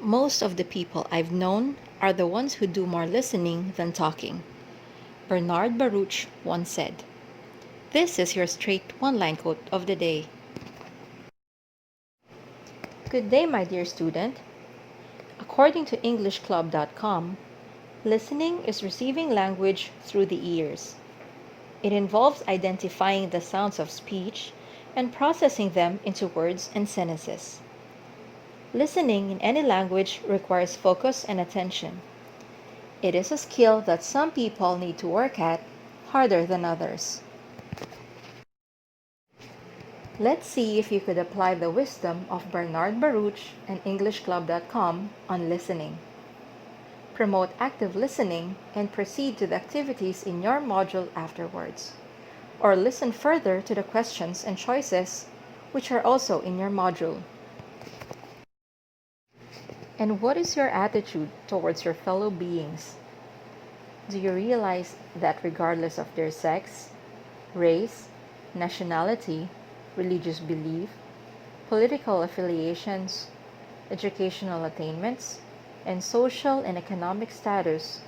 Most of the people I've known are the ones who do more listening than talking. Bernard Baruch once said. This is your straight one-line quote of the day. Good day, my dear student. According to EnglishClub.com, listening is receiving language through the ears. It involves identifying the sounds of speech and processing them into words and sentences. Listening in any language requires focus and attention. It is a skill that some people need to work at harder than others. Let's see if you could apply the wisdom of Bernard Baruch and EnglishClub.com on listening. Promote active listening and proceed to the activities in your module afterwards. Or listen further to the questions and choices which are also in your module. And what is your attitude towards your fellow beings? Do you realize that regardless of their sex, race, nationality, religious belief, political affiliations, educational attainments, and social and economic status,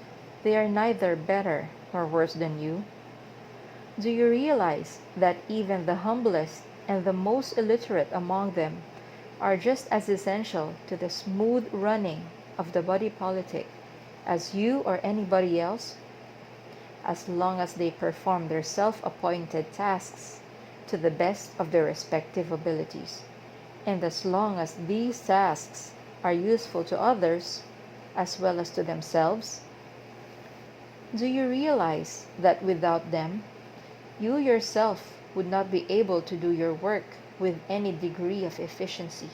they are neither better nor worse than you? Do you realize that even the humblest and the most illiterate among them are just as essential to the smooth running of the body politic as you or anybody else, as long as they perform their self-appointed tasks to the best of their respective abilities, and as long as these tasks are useful to others as well as to themselves? Do you realize that without them, you yourself would not be able to do your work with any degree of efficiency,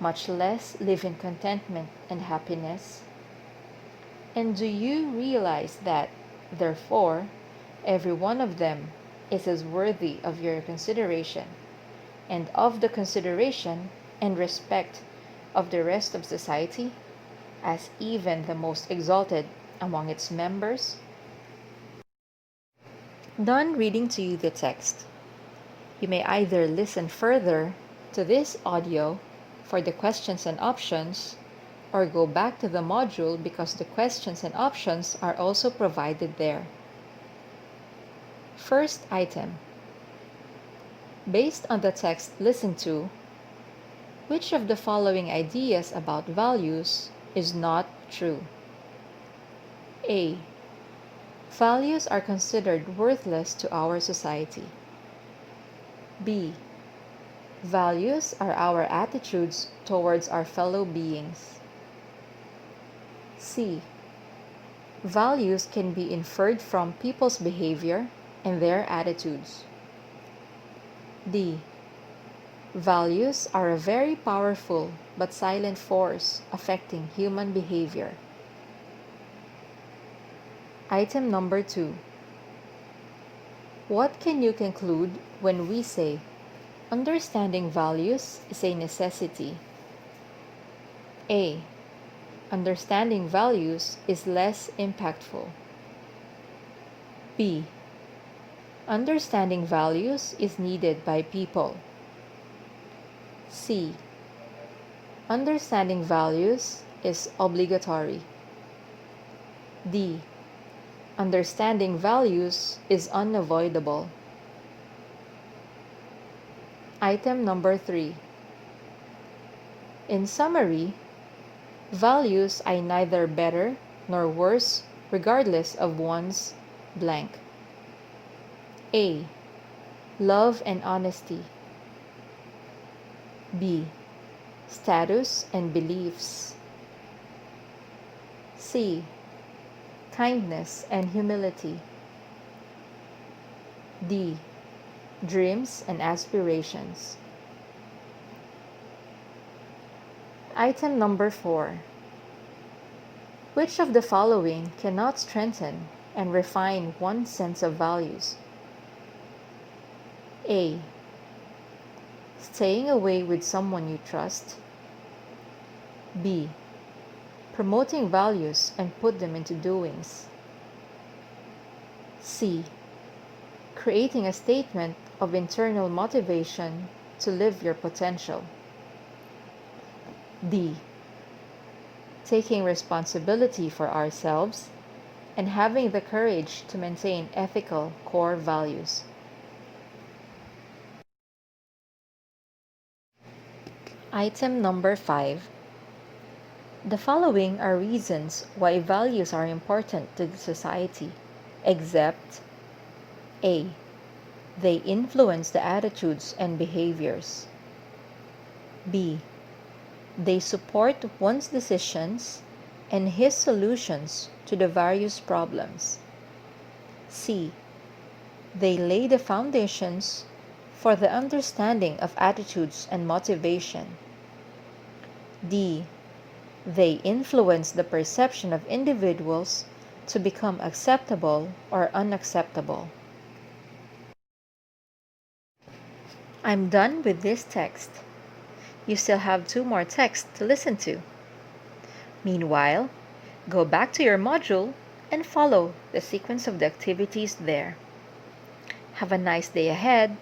much less live in contentment and happiness? And do you realize that, therefore, every one of them is as worthy of your consideration, and of the consideration and respect of the rest of society, as even the most exalted among its members? Done reading to you the text. You may either listen further to this audio for the questions and options, or go back to the module because the questions and options are also provided there. First item. Based on the text listened to, which of the following ideas about values is not true? A. Values are considered worthless to our society. B. Values are our attitudes towards our fellow beings. C. Values can be inferred from people's behavior and their attitudes. D. Values are a very powerful but silent force affecting human behavior. Item number 2. What can you conclude when we say understanding values is a necessity? A. Understanding values is less impactful. B. Understanding values is needed by people. C. Understanding values is obligatory. D. Understanding values is unavoidable. Item number 3. In summary, values are neither better nor worse regardless of one's blank. A. Love and honesty. B. Status and beliefs. C. Kindness and humility. D. Dreams and aspirations. Item number 4. Which of the following cannot strengthen and refine one's sense of values? A. Staying away with someone you trust. B. Promoting values and put them into doings. C. Creating a statement of internal motivation to live your potential. D. taking responsibility for ourselves, and having the courage to maintain ethical core values. Item number 5. The following are reasons why values are important to the society, except A. They influence the attitudes and behaviors. B. They support one's decisions and his solutions to the various problems. C. They lay the foundations for the understanding of attitudes and motivation. D. They influence the perception of individuals to become acceptable or unacceptable. I'm done with this text. You still have 2 more texts to listen to. Meanwhile, go back to your module and follow the sequence of the activities there. Have a nice day ahead.